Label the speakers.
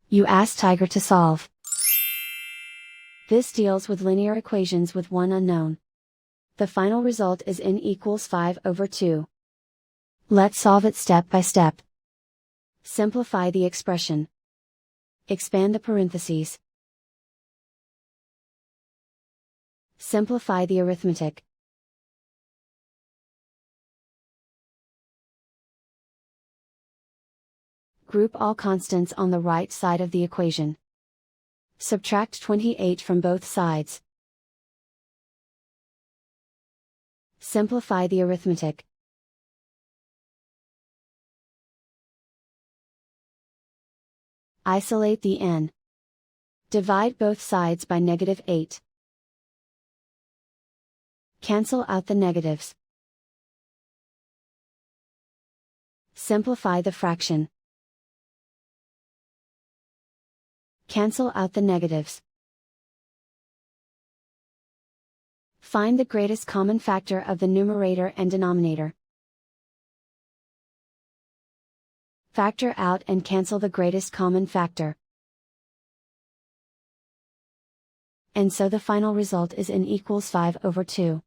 Speaker 1: You ask Tiger to solve. This deals with linear equations with one unknown. The final result is n equals 5/2. Let's solve it step by step. Simplify the expression. Expand the parentheses. Simplify the arithmetic. Group all constants on the right side of the equation. Subtract 28 from both sides. Simplify the arithmetic. Isolate the n. Divide both sides by -8. Cancel out the negatives. Simplify the fraction. Cancel out the negatives. Find the greatest common factor of the numerator and denominator. Factor out and cancel the greatest common factor. And so the final result is n equals 5/2.